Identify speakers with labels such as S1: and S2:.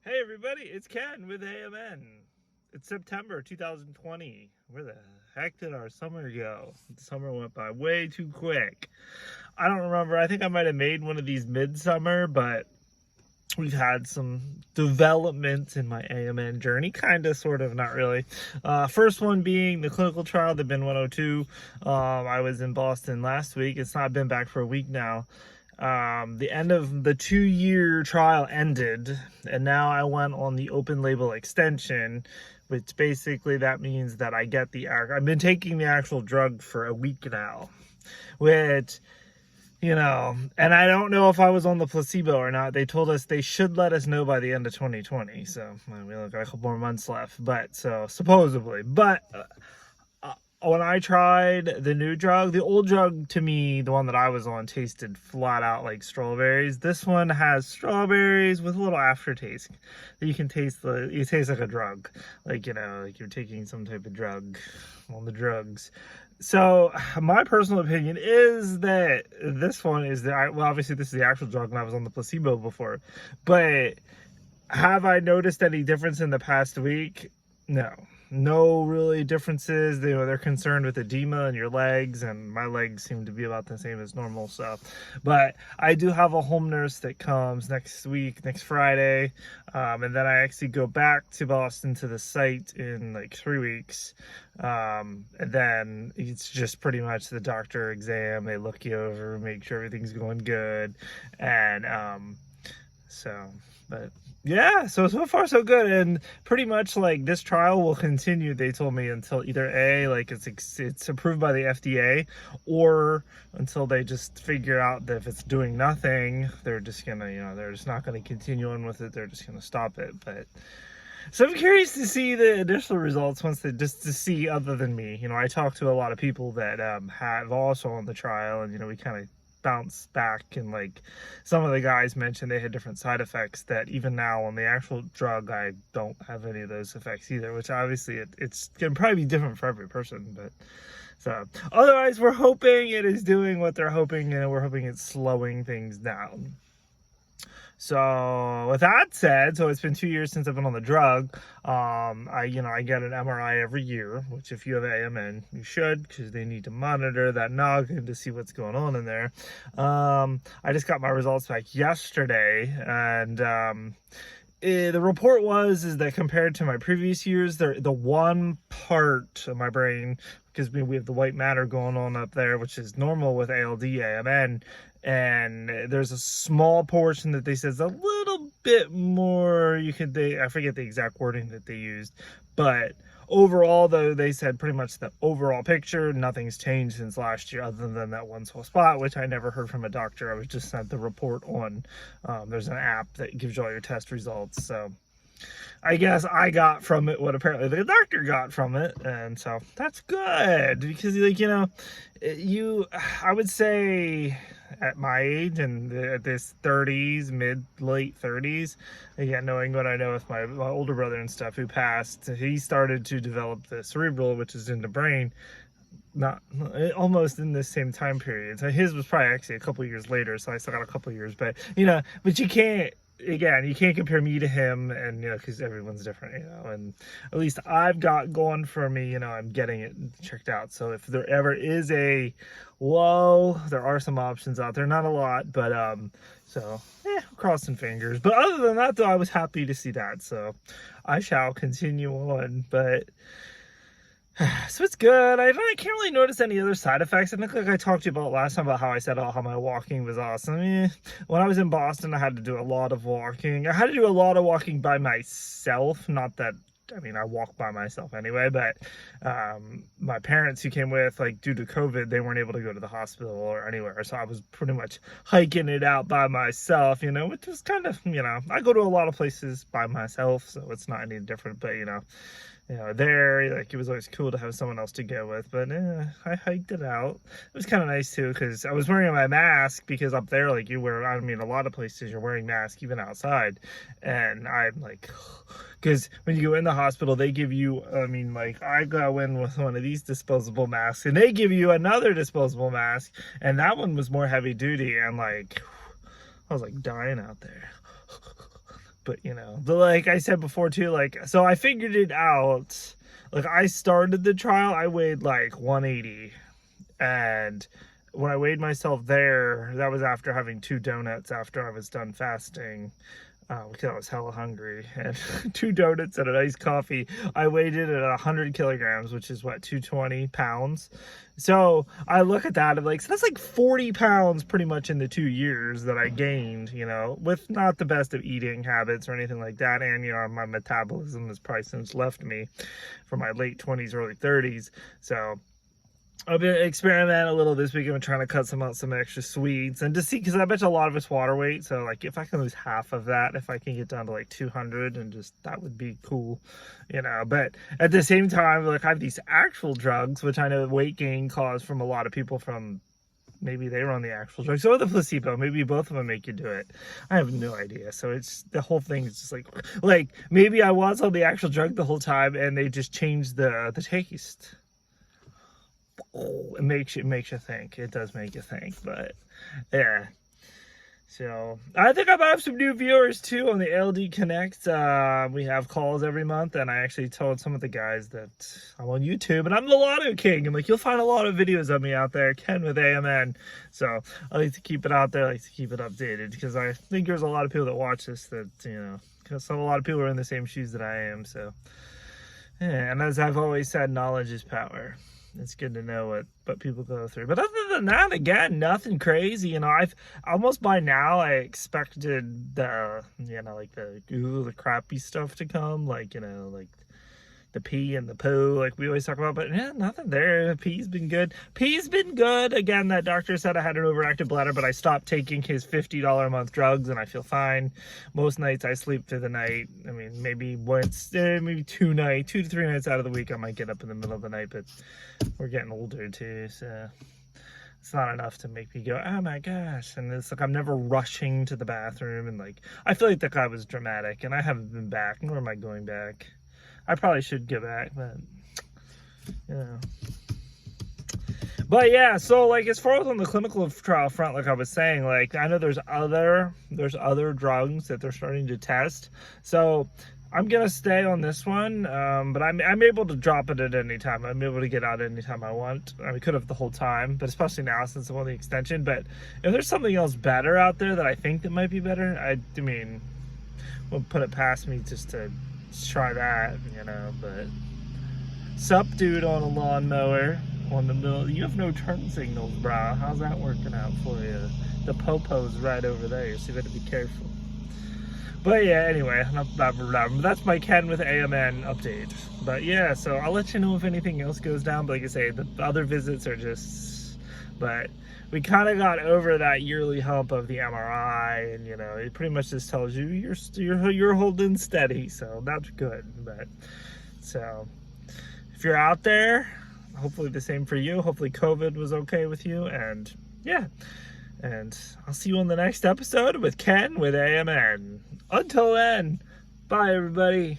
S1: Hey everybody, it's Ken with AMN. It's September 2020. Where the heck did our summer go? The summer went by way too quick. I don't remember. I think I might have made one of these midsummer, but we've had some developments in my AMN journey. Kind of, sort of, not really. First one being the clinical trial, the BIN 102. I was in Boston last week. It's not been back for a week now. The end of the 2-year trial ended, and now I went on the open label extension, which basically that means that I get I've been taking the actual drug for a week now, which, and I don't know if I was on the placebo or not. They told us they should let us know by the end of 2020, so we have a couple more months left, but so supposedly, but when I tried the new drug, the old drug, to me, the one that I was on, tasted flat out like strawberries. This one has strawberries with a little aftertaste. You can taste it tastes like a drug, like like you're taking some type of drug on the drugs. So my personal opinion is that this one is well, obviously this is the actual drug, and I was on the placebo before. But have I noticed any difference in the past week? No really differences. They're concerned with edema in your legs, and my legs seem to be about the same as normal. So, but I do have a home nurse that comes next Friday, and then I actually go back to Boston to the site in like 3 weeks, and then it's just pretty much the doctor exam. They look you over, make sure everything's going good, and but yeah, so far so good. And pretty much like this trial will continue, they told me, until either it's approved by the FDA, or until they just figure out that if it's doing nothing, they're just gonna they're just not going to continue on with it. They're just going to stop it. But so I'm curious to see the initial results just to see, other than me. I talked to a lot of people that have also on the trial, and we kind of bounce back, and like some of the guys mentioned they had different side effects that even now on the actual drug I don't have any of those effects either, which obviously it's gonna probably be different for every person. But so otherwise we're hoping it is doing what they're hoping, and we're hoping it's slowing things down. So with that said, so it's been 2 years since I've been on the drug. I get an MRI every year, which if you have AMN, you should, because they need to monitor that noggin to see what's going on in there. I just got my results back yesterday, and the report is that compared to my previous years, the one part of my brain, because we have the white matter going on up there, which is normal with ALD, AMN, and there's a small portion that they said is a little bit more, I forget the exact wording that they used, but overall, though, they said pretty much the overall picture, nothing's changed since last year other than that one small spot, which I never heard from a doctor. I was just sent the report on, there's an app that gives you all your test results. So I guess I got from it what apparently the doctor got from it, and so that's good, because I would say at my age and at this 30s, late 30s, again, knowing what I know with my older brother and stuff who passed, he started to develop the cerebral, which is in the brain, not almost in the same time period. So his was probably actually a couple years later, so I still got a couple years, but but you can't compare me to him, and because everyone's different, and at least I've got going for me, I'm getting it checked out. So if there ever is there are some options out there, not a lot, but crossing fingers. But other than that, though, I was happy to see that, so I shall continue on. But so it's good. I can't really notice any other side effects. I think, like I talked to you about last time, about how I said how my walking was awesome. When I was in Boston, I had to do a lot of walking. I had to do a lot of walking by myself. Not that, I walk by myself anyway, but my parents who came with, due to COVID, they weren't able to go to the hospital or anywhere. So I was pretty much hiking it out by myself, which was kind of, I go to a lot of places by myself, so it's not any different, but it was always cool to have someone else to go with. But I hiked it out. It was kind of nice too, because I was wearing my mask, because up there, a lot of places you're wearing masks even outside, and I'm because when you go in the hospital, they give you, I go in with one of these disposable masks, and they give you another disposable mask, and that one was more heavy duty, and I was dying out there. But, like I said before too, like, so I figured it out. Like, I started the trial, I weighed like 180. And when I weighed myself there, that was after having 2 donuts after I was done fasting. Because I was hella hungry, and 2 donuts and an iced coffee. I weighed it at 100 kilograms, which is what, 220 pounds. So I look at that, I'm like, so that's like 40 pounds pretty much in the 2 years that I gained, with not the best of eating habits or anything like that. And, my metabolism has probably since left me from my late 20s, early 30s. So I've been experimenting a little this week. I'm trying to cut some extra sweets and to see, because I bet you a lot of it's water weight. So like if I can lose half of that, if I can get down to like 200, and just that would be cool, But at the same time, like I have these actual drugs, which I know weight gain caused from a lot of people from maybe they were on the actual drugs or the placebo. Maybe both of them make you do it. I have no idea. So it's the whole thing is just like maybe I was on the actual drug the whole time and they just changed the taste. It makes you think. It does make you think, but yeah. So I think I might have some new viewers too on the LD Connect. We have calls every month, and I actually told some of the guys that I'm on YouTube and I'm the Lotto King, and like you'll find a lot of videos of me out there, Ken with AMN. So I like to keep it out there, I like to keep it updated, because I think there's a lot of people that watch this that because a lot of people are in the same shoes that I am. So yeah, and as I've always said, knowledge is power. It's good to know what people go through. But other than that, again, nothing crazy. I've almost by now I expected the the crappy stuff to come, like the pee and the poo, like we always talk about, but yeah, nothing there. Pee's been good. Again, that doctor said I had an overactive bladder, but I stopped taking his $50 a month drugs and I feel fine. Most nights I sleep through the night. I mean, maybe maybe 2 to 3 nights out of the week I might get up in the middle of the night, but we're getting older too, so it's not enough to make me go, oh my gosh. And it's like I'm never rushing to the bathroom, and like I feel like that guy was dramatic, and I haven't been back, nor am I going back. I probably should get back, but But yeah, so like as far as on the clinical trial front, like I was saying, like I know there's other drugs that they're starting to test. So I'm gonna stay on this one, but I'm able to drop it at any time. I'm able to get out at any time I want. I could have the whole time, but especially now since I'm on the extension. But if there's something else better out there that I think that might be better, I mean, won't put it past me just to try that, but sup dude on a lawnmower on the middle, you have no turn signals, bro. How's that working out for you? The popo's right over there, so you better be careful. But yeah, anyway, that's my Ken with AMN update. But yeah, so I'll let you know if anything else goes down. But like I say, the other visits are just, but we kind of got over that yearly hump of the MRI, and it pretty much just tells you you're holding steady, so that's good. But so if you're out there, hopefully the same for you. Hopefully COVID was okay with you, and yeah, and I'll see you on the next episode with Ken with AMN. Until then, bye everybody.